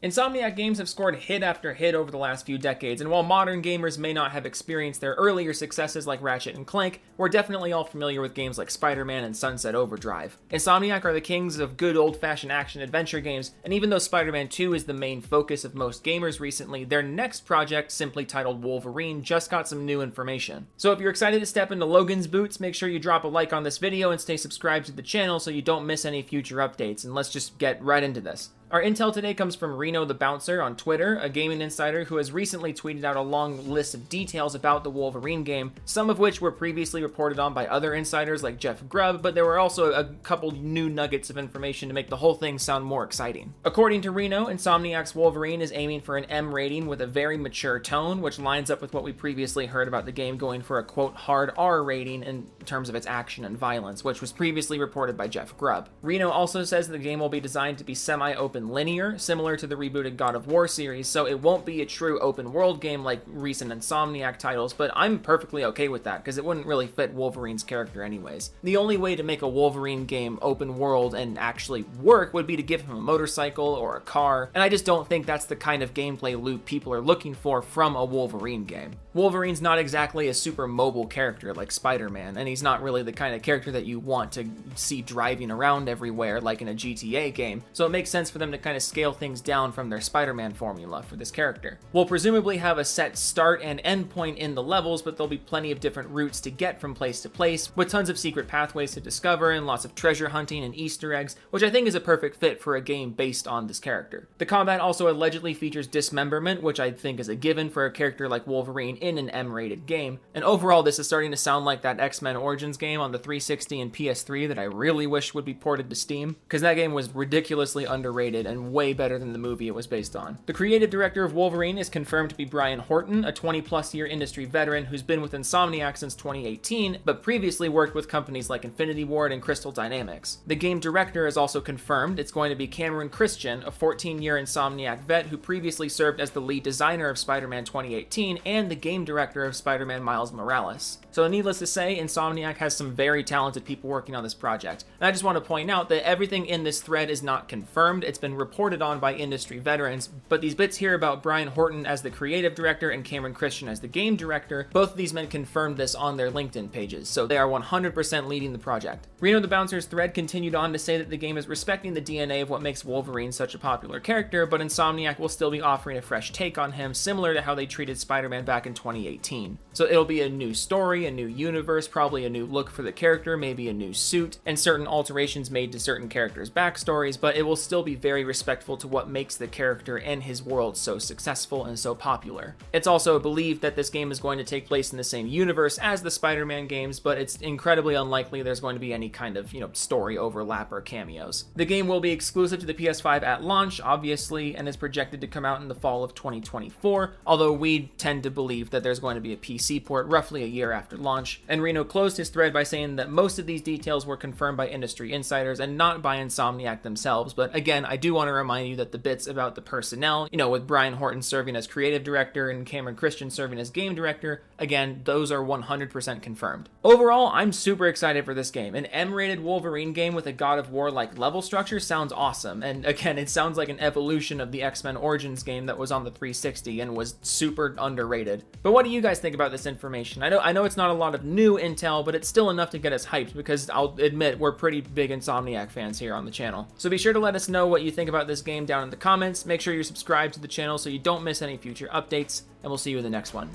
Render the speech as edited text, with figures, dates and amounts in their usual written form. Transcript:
Insomniac games have scored hit after hit over the last few decades, and while modern gamers may not have experienced their earlier successes like Ratchet and Clank, we're definitely all familiar with games like Spider-Man and Sunset Overdrive. Insomniac are the kings of good old-fashioned action-adventure games, and even though Spider-Man 2 is the main focus of most gamers recently, their next project, simply titled Wolverine, just got some new information. So if you're excited to step into Logan's boots, make sure you drop a like on this video and stay subscribed to the channel so you don't miss any future updates, and let's just get right into this. Our intel today comes from Reno the Bouncer on Twitter, a gaming insider who has recently tweeted out a long list of details about the Wolverine game, some of which were previously reported on by other insiders like Jeff Grubb, but there were also a couple new nuggets of information to make the whole thing sound more exciting. According to Reno, Insomniac's Wolverine is aiming for an M rating with a very mature tone, which lines up with what we previously heard about the game going for a quote hard R rating in terms of its action and violence, which was previously reported by Jeff Grubb. Reno also says the game will be designed to be semi-open linear, similar to the rebooted God of War series, so it won't be a true open world game like recent Insomniac titles, but I'm perfectly okay with that because it wouldn't really fit Wolverine's character anyways. The only way to make a Wolverine game open world and actually work would be to give him a motorcycle or a car, and I just don't think that's the kind of gameplay loop people are looking for from a Wolverine game. Wolverine's not exactly a super mobile character like Spider-Man, and he's not really the kind of character that you want to see driving around everywhere like in a GTA game, so it makes sense for them to kind of scale things down from their Spider-Man formula for this character. We'll presumably have a set start and end point in the levels, but there'll be plenty of different routes to get from place to place, with tons of secret pathways to discover and lots of treasure hunting and Easter eggs, which I think is a perfect fit for a game based on this character. The combat also allegedly features dismemberment, which I think is a given for a character like Wolverine in an M-rated game, and overall this is starting to sound like that X-Men Origins game on the 360 and PS3 that I really wish would be ported to Steam, because that game was ridiculously underrated and way better than the movie it was based on. The creative director of Wolverine is confirmed to be Brian Horton, a 20-plus year industry veteran who's been with Insomniac since 2018, but previously worked with companies like Infinity Ward and Crystal Dynamics. The game director is also confirmed it's going to be Cameron Christian, a 14-year Insomniac vet who previously served as the lead designer of Spider-Man 2018 and the game director of Spider-Man Miles Morales. So needless to say, Insomniac has some very talented people working on this project. And I just want to point out that everything in this thread is not confirmed, it's been reported on by industry veterans, but these bits here about Brian Horton as the creative director and Cameron Christian as the game director, both of these men confirmed this on their LinkedIn pages, so they are 100% leading the project. Reno the Bouncer's thread continued on to say that the game is respecting the DNA of what makes Wolverine such a popular character, but Insomniac will still be offering a fresh take on him, similar to how they treated Spider-Man back in 2018. So it'll be a new story, a new universe, probably a new look for the character, maybe a new suit, and certain alterations made to certain characters' backstories, but it will still be very respectful to what makes the character and his world so successful and so popular. It's also believed that this game is going to take place in the same universe as the Spider-Man games, but it's incredibly unlikely there's going to be any kind of, story overlap or cameos. The game will be exclusive to the PS5 at launch, obviously, and is projected to come out in the fall of 2024, although we tend to believe that there's going to be a PC port roughly a year after launch. And Reno closed his thread by saying that most of these details were confirmed by industry insiders and not by Insomniac themselves, but again, I do want to remind you that the bits about the personnel, with Brian Horton serving as creative director and Cameron Christian serving as game director, again, those are 100% confirmed. Overall, I'm super excited for this game. An M-rated Wolverine game with a God of War-like level structure sounds awesome, and again, it sounds like an evolution of the X-Men Origins game that was on the 360 and was super underrated. But what do you guys think about this information? I know it's not a lot of new intel, but it's still enough to get us hyped because I'll admit we're pretty big Insomniac fans here on the channel. So be sure to let us know what you think about this game down in the comments. Make sure you're subscribed to the channel so you don't miss any future updates, and we'll see you in the next one.